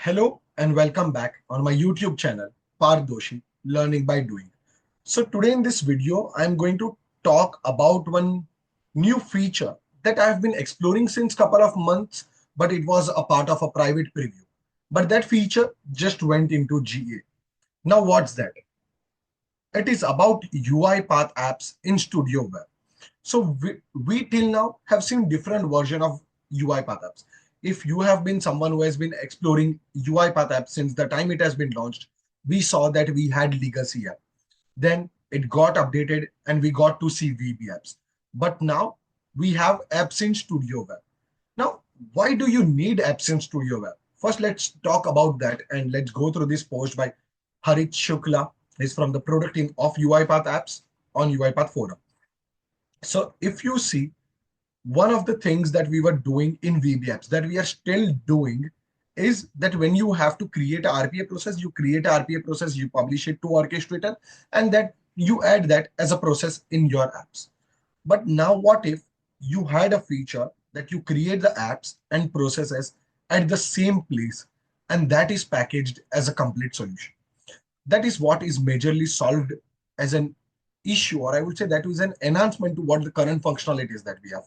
Hello and welcome back on my YouTube channel, Parth Doshi, Learning by Doing. So today in this video, I'm going to talk about one new feature that I've been exploring since couple of months, but it was a part of a private preview. But that feature just went into GA. Now what's that? It is about UiPath apps in Studio Web. So we till now have seen different version of UiPath apps. If you have been someone who has been exploring UiPath apps since the time it has been launched, we saw that we had legacy app. Then it got updated and we got to see VB apps. But now we have apps in Studio Web. Now, why do you need apps in Studio Web? First, let's talk about that and let's go through this post by Harit Shukla. He's from the product team of UiPath apps on UiPath forum. So if you see, one of the things that we were doing in VB apps that we are still doing is that when you have to create a RPA process, you create a RPA process, you publish it to orchestrator, and that you add that as a process in your apps. But now what if you had a feature that you create the apps and processes at the same place, and that is packaged as a complete solution? That is what is majorly solved as an issue, or I would say that is an enhancement to what the current functionalities that we have.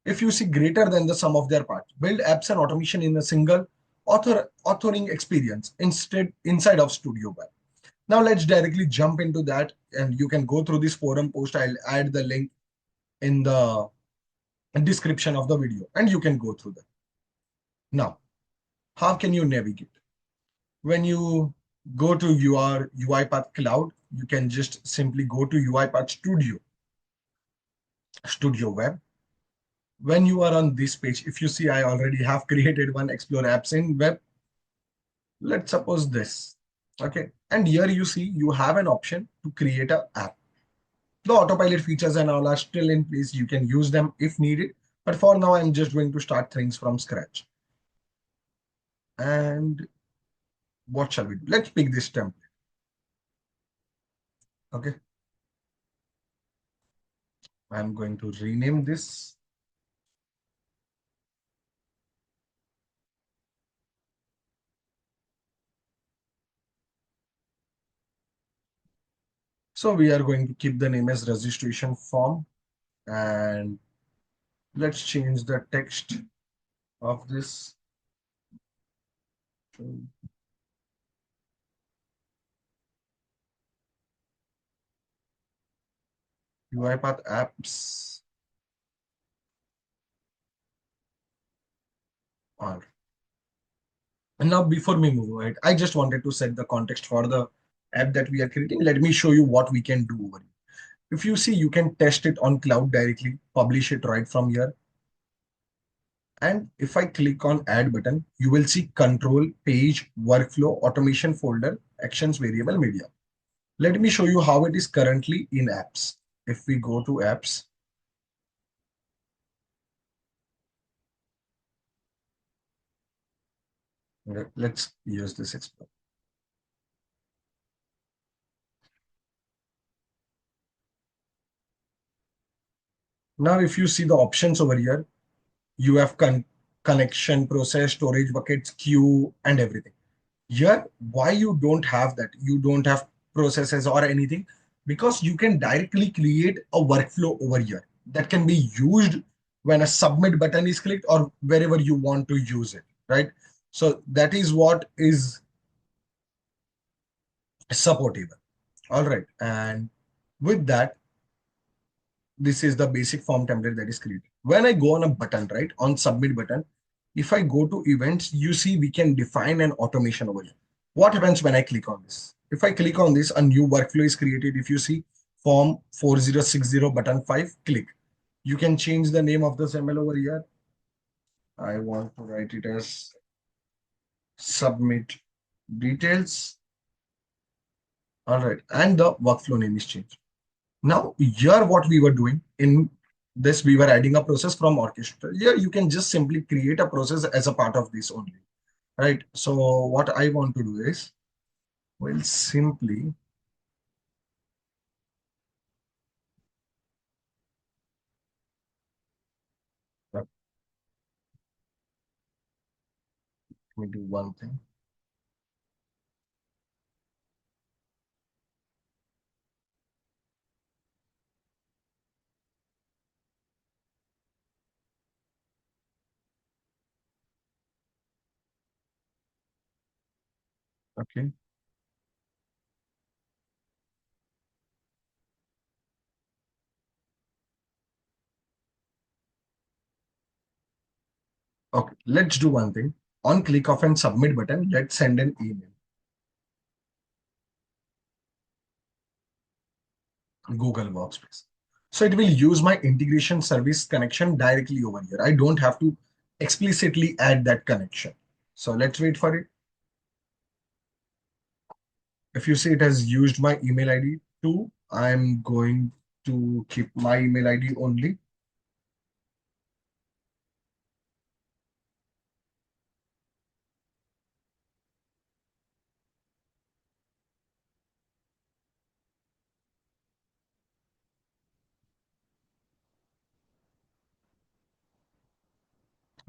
If you see greater than the sum of their parts, build apps and automation in a single authoring experience instead inside of Studio Web. Now let's directly jump into that, and you can go through this forum post. I'll add the link in the description of the video, and you can go through that. Now, how can you navigate? When you go to your UiPath Cloud, you can just simply go to UiPath Studio Web. When you are on this page, if you see, I already have created one explore apps in web. Let's suppose this. Okay. And here you see you have an option to create an app. The autopilot features and all are still in place. You can use them if needed. But for now, I'm just going to start things from scratch. And what shall we do? Let's pick this template. Okay. I'm going to rename this. So we are going to keep the name as registration form, and let's change the text of this. UiPath apps. All right. And now before we move ahead, I just wanted to set the context for the app that we are creating. Let me show you what we can do over here. If you see, you can test it on cloud directly, publish it right from here. And if I click on add button, you will see control, page, workflow, automation folder, actions, variable, media. Let me show you how it is currently in apps. If we go to apps, let's use this explore. Now, if you see the options over here, you have connection, process, storage buckets, queue, and everything. Here, why you don't have that? You don't have processes or anything, because you can directly create a workflow over here that can be used when a submit button is clicked or wherever you want to use it, right? So that is what is supportable. All right. And with that, this is the basic form template that is created. When I go on a button, right, on submit button, if I go to events, you see we can define an automation over here. What happens when I click on this? If I click on this, a new workflow is created. If you see form 4060 button 5, click. You can change the name of this ML over here. I want to write it as submit details. All right. And the workflow name is changed. Now, here what we were doing in this, we were adding a process from orchestra. Here you can just simply create a process as a part of this only, right? So what I want to do is, we'll simply let me do one thing. Okay. Okay. Let's do one thing. On click of and submit button, let's send an email. Google Workspace. So it will use my integration service connection directly over here. I don't have to explicitly add that connection. So let's wait for it. If you see it has used my email ID too, I'm going to keep my email ID only.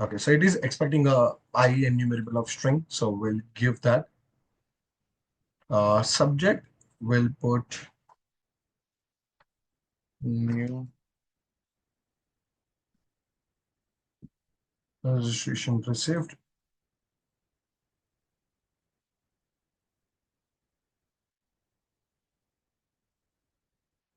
Okay, so it is expecting a I enumerable of string. So we'll give that. Subject will put new registration received.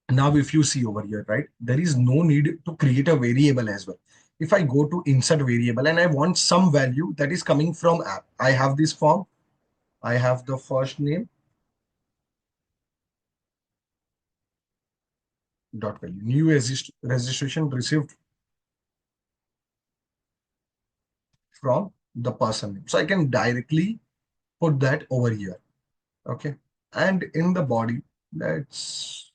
Now, if you see over here, right, there is no need to create a variable as well. If I go to insert variable and I want some value that is coming from app, I have this form, I have the first name dot value, new registration received from the person name. So I can directly put that over here. Okay. And in the body, let's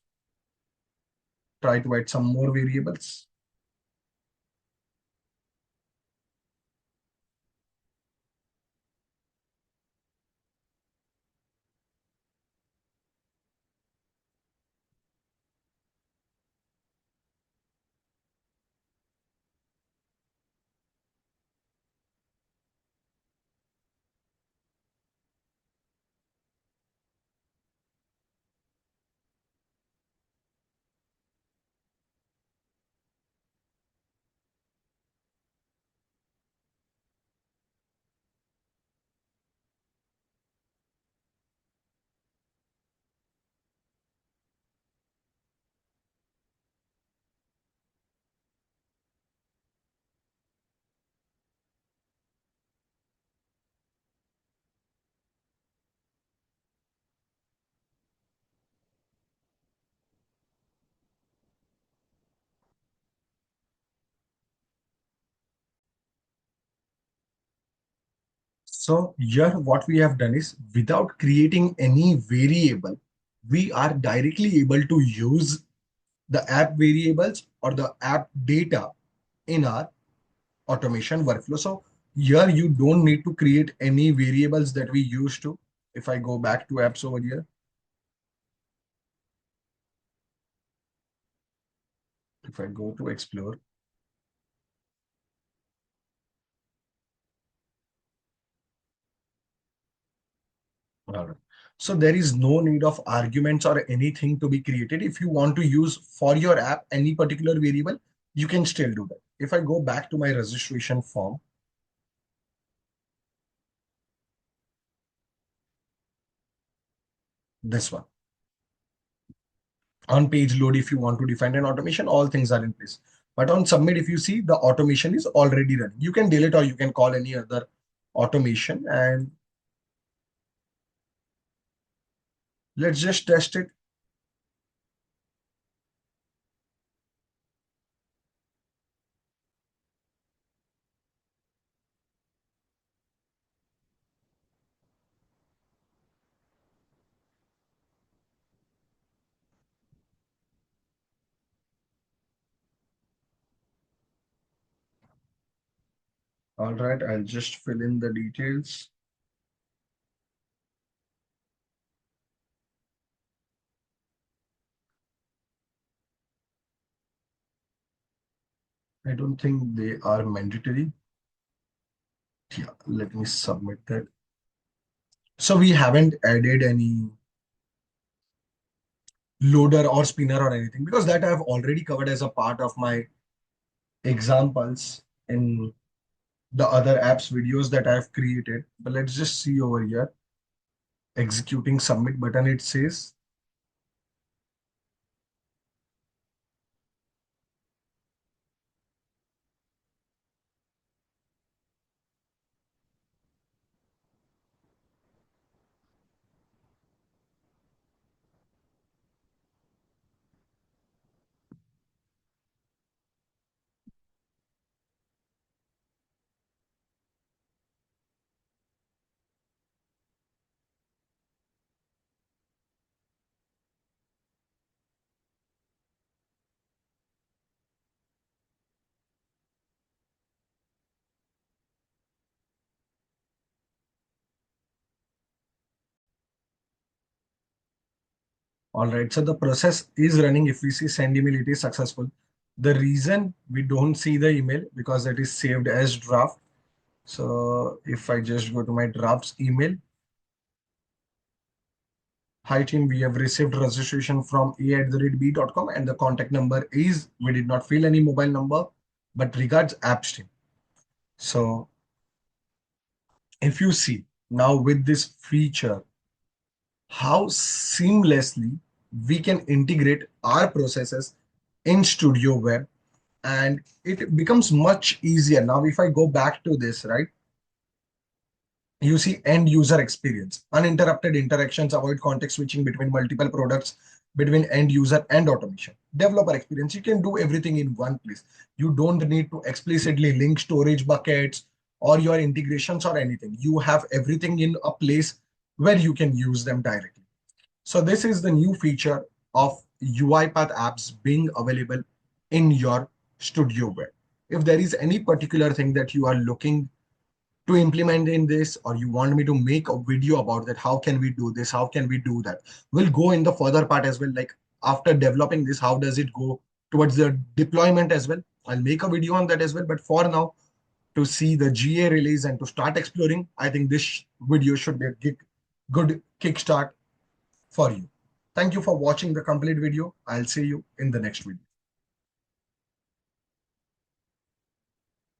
try to add some more variables. So here what we have done is without creating any variable, we are directly able to use the app variables or the app data in our automation workflow. So here you don't need to create any variables that we used to. If I go back to apps over here, if I go to explore, all right. So there is no need of arguments or anything to be created. If you want to use for your app any particular variable, you can still do that. If I go back to my registration form, this one, on page load, if you want to define an automation, all things are in place. But on submit, if you see the automation is already running, you can delete or you can call any other automation, and let's just test it. All right, I'll just fill in the details. I don't think they are mandatory. Yeah, let me submit that. So we haven't added any loader or spinner or anything because that I've already covered as a part of my examples in the other apps videos that I've created. But let's just see over here. executing submit button, it says. All right, so the process is running. If we see send email, it is successful. The reason we don't see the email because it is saved as draft. So if I just go to my drafts email, hi team, we have received registration from a@b.com and the contact number is, we did not fill any mobile number, but regards apps team. So if you see now with this feature, how seamlessly we can integrate our processes in Studio Web, and it becomes much easier. Now, if I go back to this, right, you see end user experience, uninterrupted interactions, avoid context switching between multiple products, between end user and automation. Developer experience, you can do everything in one place. You don't need to explicitly link storage buckets or your integrations or anything. You have everything in a place where you can use them directly. So this is the new feature of UiPath apps being available in your Studio Web. If there is any particular thing that you are looking to implement in this, or you want me to make a video about that, how can we do this, how can we do that, we'll go in the further part as well. Like after developing this, how does it go towards the deployment as well? I'll make a video on that as well. But for now, to see the GA release and to start exploring, I think this video should be a good kickstart for you. Thank you for watching the complete video. I'll see you in the next video.